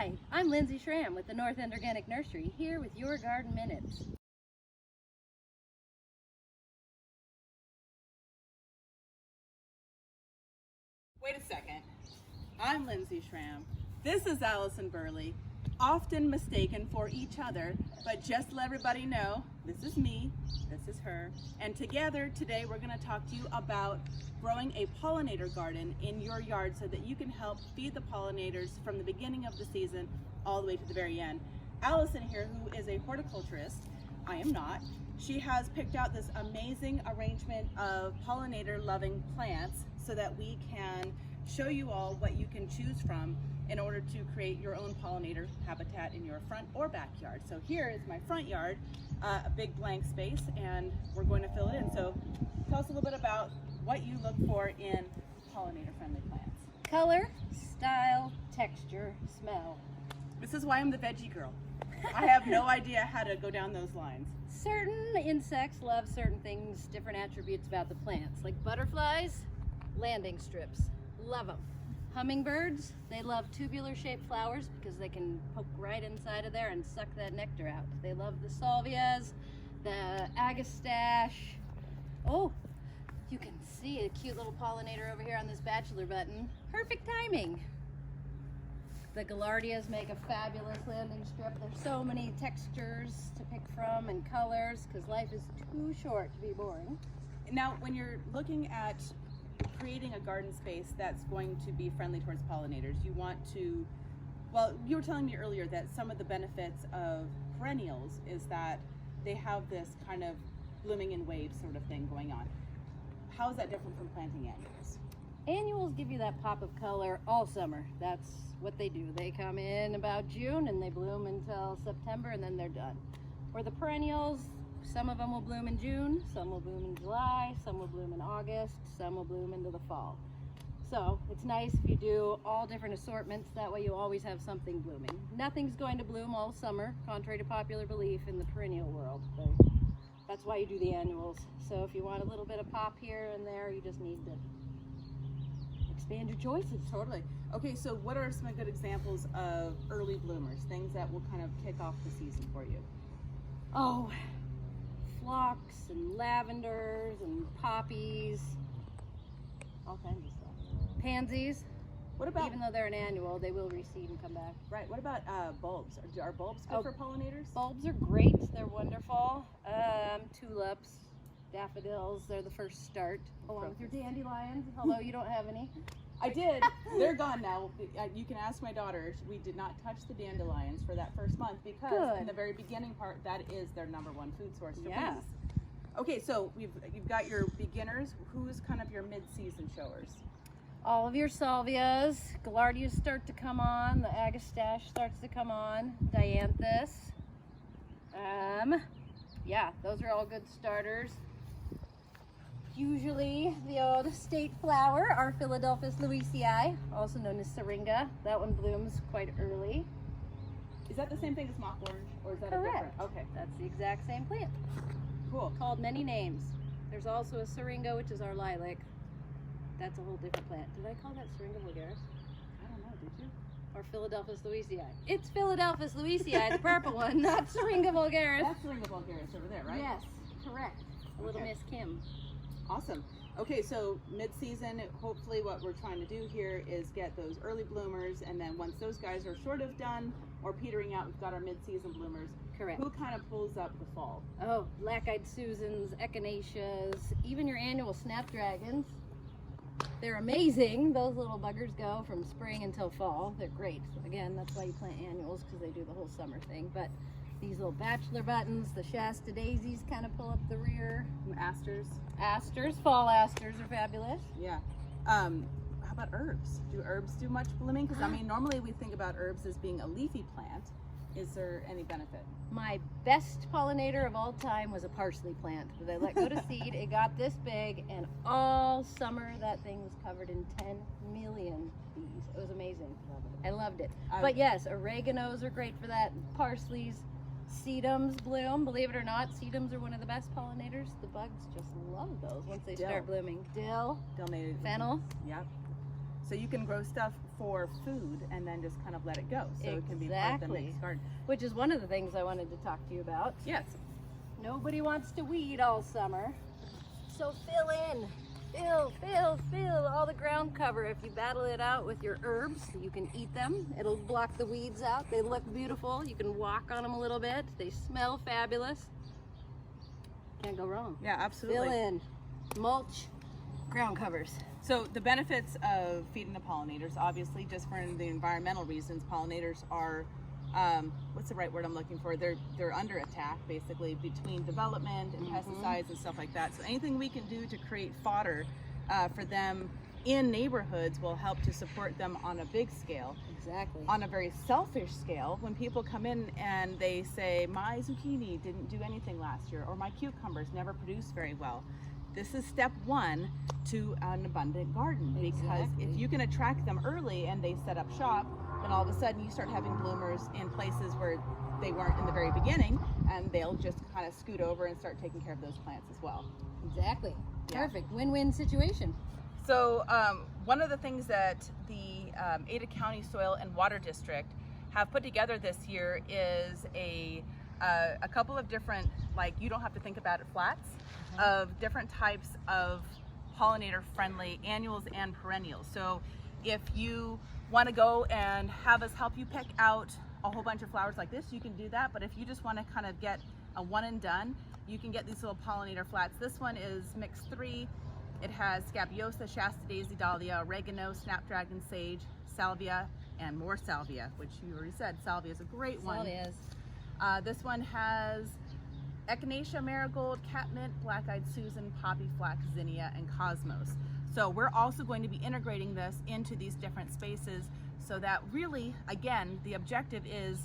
Hi, I'm Lindsay Schramm with the North End Organic Nursery, here with your Garden Minutes. Wait a second. I'm Lindsay Schramm. This is Allison Burley, often mistaken for each other, but just to let everybody know, this is me, this is her, and together today we're going to talk to you about growing a pollinator garden in your yard so that you can help feed the pollinators from the beginning of the season all the way to the very end. Allison here, who is a horticulturist, I am not, she has picked out this amazing arrangement of pollinator-loving plants so that we can show you all what you can choose from in order to create your own pollinator habitat in your front or backyard. So here is my front yard, a big blank space, and we're going to fill it in. So tell us a little bit about what you look for in pollinator-friendly plants. Color, style, texture, smell. This is why I'm the veggie girl. I have no idea how to go down those lines. Certain insects love certain things, different attributes about the plants, like butterflies, landing strips, love them. Hummingbirds, they love tubular shaped flowers because they can poke right inside of there and suck that nectar out. They love the salvias, the agastache. Oh, you can see a cute little pollinator over here on this bachelor button. Perfect timing. The gaillardias make a fabulous landing strip. There's so many textures to pick from and colors because life is too short to be boring. Now, when you're looking at creating a garden space that's going to be friendly towards pollinators, you want to, well, you were telling me earlier that some of the benefits of perennials is that they have this kind of blooming in waves sort of thing going on. How is that different from planting annuals? Annuals give you that pop of color all summer. That's what they do. They come in about June and they bloom until September and then they're done. Where the perennials, some of them will bloom in June, some will bloom in July, some will bloom in August, some will bloom into the fall. So it's nice if you do all different assortments, that way you always have something blooming. Nothing's going to bloom all summer, contrary to popular belief in the perennial world. But that's why you do the annuals. So if you want a little bit of pop here and there, you just need to expand your choices. Totally. Okay, so what are some good examples of early bloomers, things that will kind of kick off the season for you? Oh, phlox and lavenders and poppies, all kinds of stuff. Pansies. What about, even though they're an annual, they will reseed and come back. Right, what about bulbs? Are bulbs good for pollinators? Bulbs are great, they're wonderful. Tulips, daffodils, they're the first start, along with your dandelions, although you don't have any. I did. They're gone now. You can ask my daughter. We did not touch the dandelions for that first month because in the very beginning part, that is their #1 food source for bees. Okay, so you've got your beginners. Who's kind of your mid-season showers? All of your salvias, gaillardias start to come on, the agastache starts to come on, dianthus. Yeah, those are all good starters. Usually the old state flower, our Philadelphus louisii, also known as syringa. That one blooms quite early. Is that the same thing as mock orange, or is that Correct. a different? Okay, That's the exact same plant. cool. Called many names. There's also a syringa, which is our lilac. That's a whole different plant. Did I call that syringa vulgaris? I don't know, did you? Or Philadelphus louisii? It's Philadelphus louisii, the purple one, not syringa vulgaris. That's syringa vulgaris over there, right? Yes, correct. A little Miss Kim. Awesome. Okay, so mid-season, hopefully what we're trying to do here is get those early bloomers, and then once those guys are sort of done or petering out, we've got our mid-season bloomers. Correct. Who kind of pulls up the fall? Oh, black-eyed Susans, echinaceas, even your annual snapdragons. They're amazing. Those little buggers go from spring until fall. They're great. Again, that's why you plant annuals, because they do the whole summer thing. But these little bachelor buttons, the Shasta daisies kind of pull up the rear. Asters. Asters, fall asters are fabulous. Yeah. How about herbs? Do herbs do much blooming? Because I mean, normally we think about herbs as being a leafy plant. Is there any benefit? My best pollinator of all time was a parsley plant that I let go to seed. It got this big, and all summer that thing was covered in 10 million bees. It was amazing. I loved it. But yes, oreganos are great for that. Parsleys, sedums bloom. Believe it or not, sedums are one of the best pollinators. The bugs just love those once they start blooming. Dill, Donated. fennel. Yep. So you can grow stuff for food and then just kind of let it go. So it can be part of the Exactly. mixed garden. Which is one of the things I wanted to talk to you about. Yes. Nobody wants to weed all summer. So fill in. Fill all the ground cover. If you battle it out with your herbs, you can eat them. It'll block the weeds out. They look beautiful. You can walk on them a little bit. They smell fabulous. Can't go wrong. Yeah, absolutely. Fill in. Mulch. Ground covers. So the benefits of feeding the pollinators, obviously, just for the environmental reasons, pollinators are, what's the right word I'm looking for? They're under attack, basically, between development and pesticides and stuff like that. So anything we can do to create fodder for them in neighborhoods will help to support them on a big scale. Exactly. On a very selfish scale, when people come in and they say, my zucchini didn't do anything last year, or my cucumbers never produced very well. This is step one to an abundant garden, because if you can attract them early and they set up shop, then all of a sudden you start having bloomers in places where they weren't in the very beginning, and they'll just kind of scoot over and start taking care of those plants as well. Exactly. Yeah. Perfect. Win-win situation. So one of the things that the Ada County Soil and Water District have put together this year is a couple of different, like, you don't have to think about it, flats of different types of pollinator friendly annuals and perennials. So if you want to go and have us help you pick out a whole bunch of flowers like this, you can do that. But if you just want to kind of get a one and done, you can get these little pollinator flats. This one is mix 3. It has Scabiosa, Shasta Daisy, Dahlia, Oregano, Snapdragon Sage, Salvia, and more Salvia, which you already said. Salvia is a great one. Salvias. This one has Echinacea, Marigold, Catmint, Black-Eyed Susan, Poppy, Flax, Zinnia, and Cosmos. So we're also going to be integrating this into these different spaces so that really, again, the objective is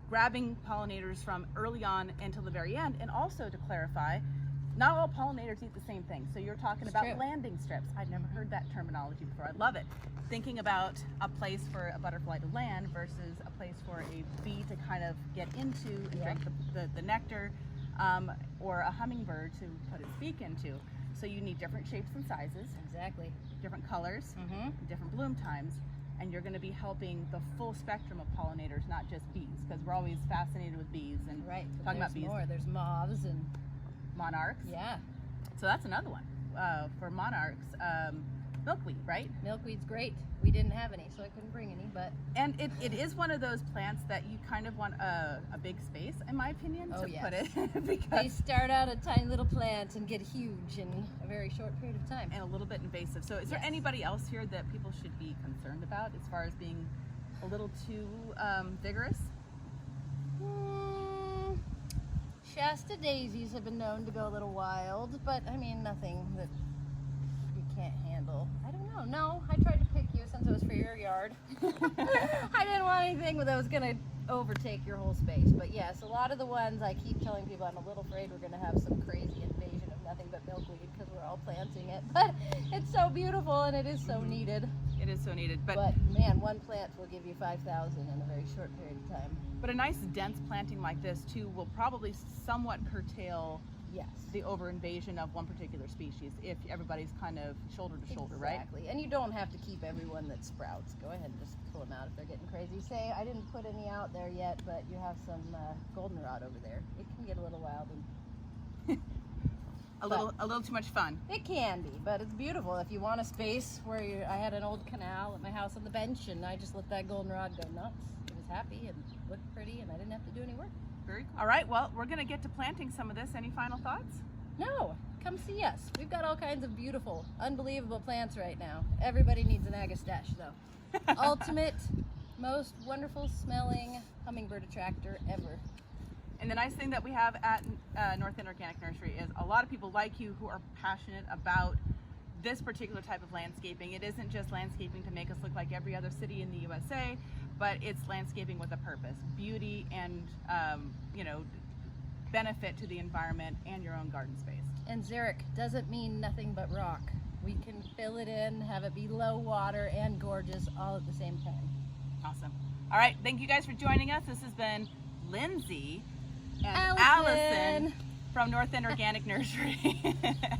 grabbing pollinators from early on until the very end. And also, to clarify, not all pollinators eat the same thing. So you're talking about landing strips. I'd never heard that terminology before. I love it. Thinking about a place for a butterfly to land versus a place for a bee to kind of get into and drink the nectar, or a hummingbird to put its beak into. So you need different shapes and sizes. Exactly. Different colors, different bloom times, and you're going to be helping the full spectrum of pollinators, not just bees, because we're always fascinated with bees and talking about bees. There's moths and monarchs. Yeah. So that's another one. For monarchs, milkweed, right? Milkweed's great. We didn't have any, so I couldn't bring any, but... And it is one of those plants that you kind of want a big space, in my opinion, to put it. Because they start out a tiny little plant and get huge in a very short period of time. And a little bit invasive. So is there anybody else here that people should be concerned about as far as being a little too vigorous? Shasta daisies have been known to go a little wild, but I mean, nothing that you can't handle. I don't know. No, I tried to pick you since it was for your yard. I didn't want anything that was going to overtake your whole space. But yes, a lot of the ones I keep telling people I'm a little afraid we're going to have some crazy invasion of nothing but milkweed because we're all planting it. But it's so beautiful and it is so needed. It is so needed. But man, one plant will give you 5,000 in a very short period of time. But a nice dense planting like this too will probably somewhat curtail the over-invasion of one particular species if everybody's kind of shoulder to shoulder, right? Exactly. And you don't have to keep everyone that sprouts. Go ahead and just pull them out if they're getting crazy. Say, I didn't put any out there yet, but you have some goldenrod over there. It can get a little wild and a little too much fun. It can be, but it's beautiful. If you want a space where I had an old canal at my house on the bench, and I just let that goldenrod go nuts. It was happy and looked pretty, and I didn't have to do any work. Very cool. All right, well, we're going to get to planting some of this. Any final thoughts? No, come see us. We've got all kinds of beautiful, unbelievable plants right now. Everybody needs an agastache, though. Ultimate, most wonderful smelling hummingbird attractor ever. And the nice thing that we have at North End Organic Nursery is a lot of people like you who are passionate about this particular type of landscaping. It isn't just landscaping to make us look like every other city in the USA, but it's landscaping with a purpose, beauty and benefit to the environment and your own garden space. And xeric doesn't mean nothing but rock. We can fill it in, have it be low water and gorgeous all at the same time. Awesome. All right, thank you guys for joining us. This has been Lindsay and Allison from North End Organic Nursery.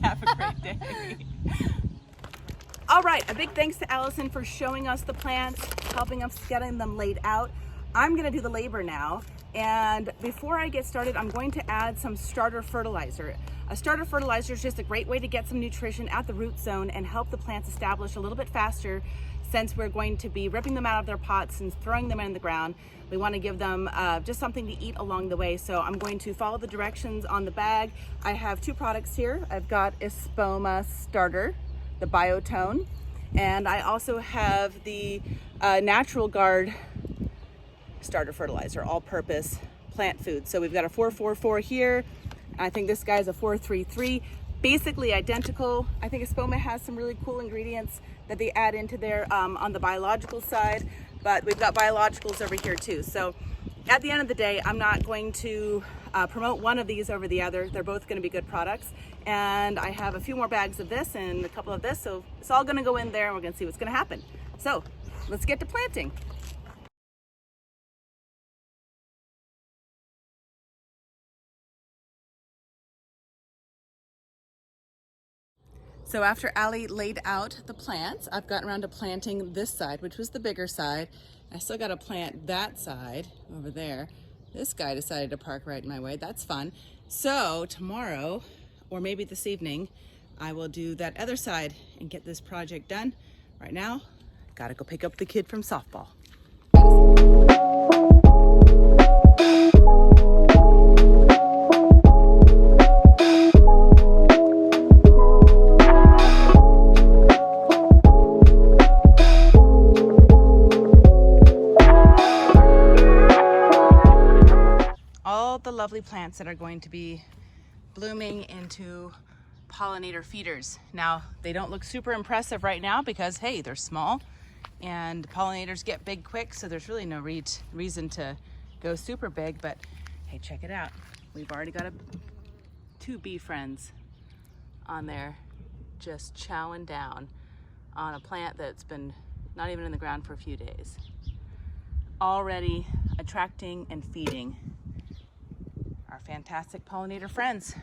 Have a great day. All right, a big thanks to Allison for showing us the plants, helping us getting them laid out. I'm gonna do the labor now. And before I get started, I'm going to add some starter fertilizer. A starter fertilizer is just a great way to get some nutrition at the root zone and help the plants establish a little bit faster, since we're going to be ripping them out of their pots and throwing them in the ground. We want to give them just something to eat along the way. So I'm going to follow the directions on the bag. I have two products here. I've got Espoma Starter, the Biotone, and I also have the Natural Guard Starter Fertilizer, all-purpose plant food. So we've got a 444 here. I think this guy's a 433. Basically identical. I think Espoma has some really cool ingredients that they add into there on the biological side, but we've got biologicals over here too. So at the end of the day, I'm not going to promote one of these over the other. They're both going to be good products. And I have a few more bags of this and a couple of this. So it's all going to go in there and we're going to see what's going to happen. So let's get to planting. So after Allie laid out the plants, I've gotten around to planting this side, which was the bigger side. I still got to plant that side over there. This guy decided to park right in my way. That's fun. So tomorrow, or maybe this evening, I will do that other side and get this project done. Right now, gotta go pick up the kid from softball. The lovely plants that are going to be blooming into pollinator feeders. Now, they don't look super impressive right now because, hey, they're small and pollinators get big quick, so there's really no reason to go super big, but hey, check it out. We've already got two bee friends on there just chowing down on a plant that's been not even in the ground for a few days. Already attracting and feeding our fantastic pollinator friends.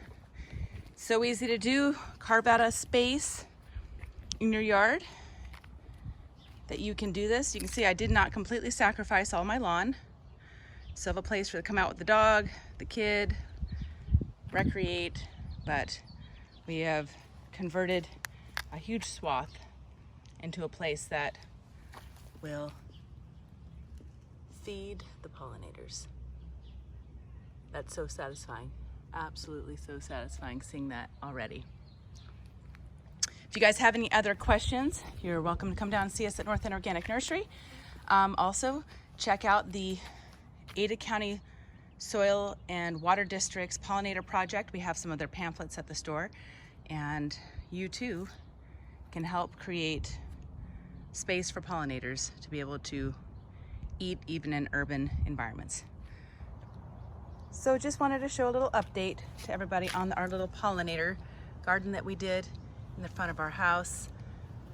So easy to do. Carve out a space in your yard that you can do this. You can see I did not completely sacrifice all my lawn. Still have a place for to come out with the dog, the kid, recreate, but we have converted a huge swath into a place that will feed the pollinators. That's so satisfying. Absolutely so satisfying seeing that already. If you guys have any other questions, you're welcome to come down and see us at North End Organic Nursery. Also, check out the Ada County Soil and Water District's Pollinator Project. We have some of their pamphlets at the store, and you too can help create space for pollinators to be able to eat even in urban environments. So just wanted to show a little update to everybody on our little pollinator garden that we did in the front of our house.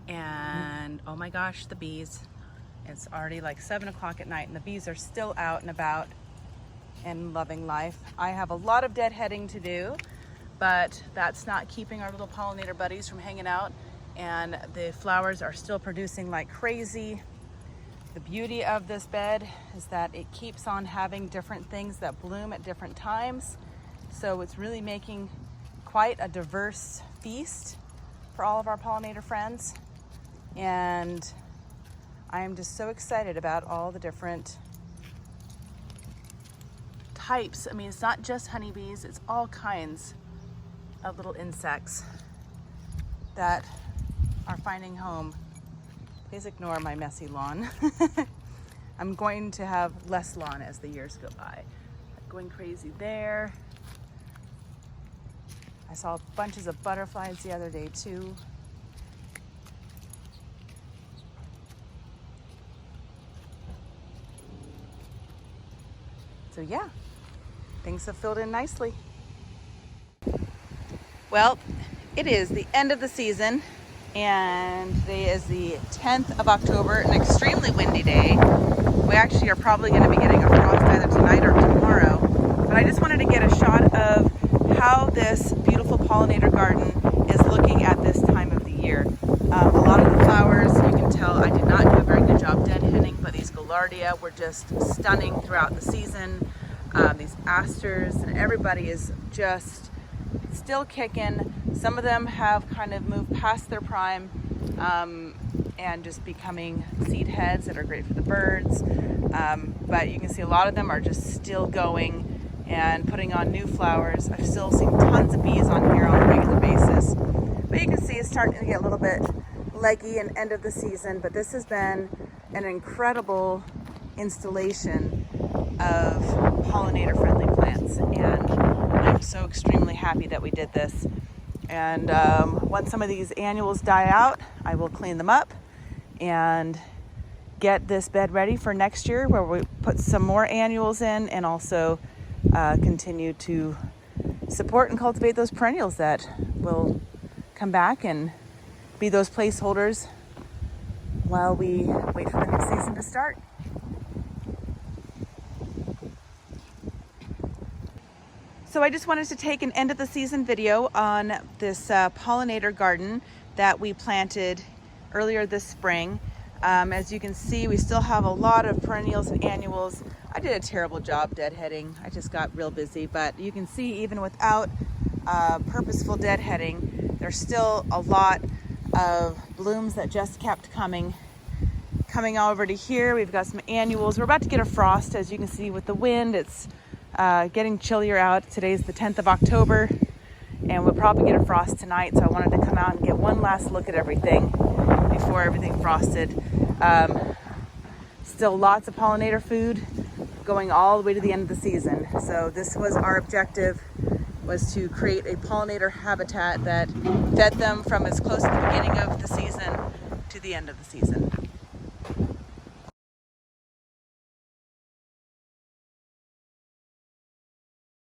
And oh my gosh, the bees. It's already like 7 o'clock at night and the bees are still out and about and loving life. I have a lot of deadheading to do, but that's not keeping our little pollinator buddies from hanging out, and the flowers are still producing like crazy. The beauty of this bed is that it keeps on having different things that bloom at different times. So it's really making quite a diverse feast for all of our pollinator friends. And I am just so excited about all the different types. I mean, it's not just honeybees, it's all kinds of little insects that are finding home. Please ignore my messy lawn. I'm going to have less lawn as the years go by. Going crazy there. I saw bunches of butterflies the other day too. So yeah, things have filled in nicely. Well, it is the end of the season, and today is the 10th of October, an extremely windy day. We actually are probably going to be getting a frost either tonight or tomorrow, but I just wanted to get a shot of how this beautiful pollinator garden is looking at this time of the year. A lot of the tell, I did not do a very good job deadheading, but these Gaillardia were just stunning throughout the season. These asters and everybody is just still kicking. Some of them have kind of moved past their prime and just becoming seed heads that are great for the birds. But you can see a lot of them are just still going and putting on new flowers. I've still seen tons of bees on here on a regular basis. But you can see it's starting to get a little bit leggy and end of the season, but this has been an incredible installation of pollinator friendly plants, and I'm so extremely happy that we did this. And once some of these annuals die out, I will clean them up and get this bed ready for next year, where we put some more annuals in, and also continue to support and cultivate those perennials that will come back and be those placeholders while we wait for the new season to start. So I just wanted to take an end of the season video on this pollinator garden that we planted earlier this spring. As you can see, we still have a lot of perennials and annuals. I did a terrible job deadheading. I just got real busy, but you can see even without purposeful deadheading, there's still a lot of blooms that just kept coming over to here. We've got some annuals. We're about to get a frost, as you can see with the wind. It's getting chillier out. Today's the 10th of October, and we'll probably get a frost tonight, so I wanted to come out and get one last look at everything before everything frosted. Still lots of pollinator food going all the way to the end of the season. So this was our objective, was to create a pollinator habitat that fed them from as close to the beginning of the season to the end of the season.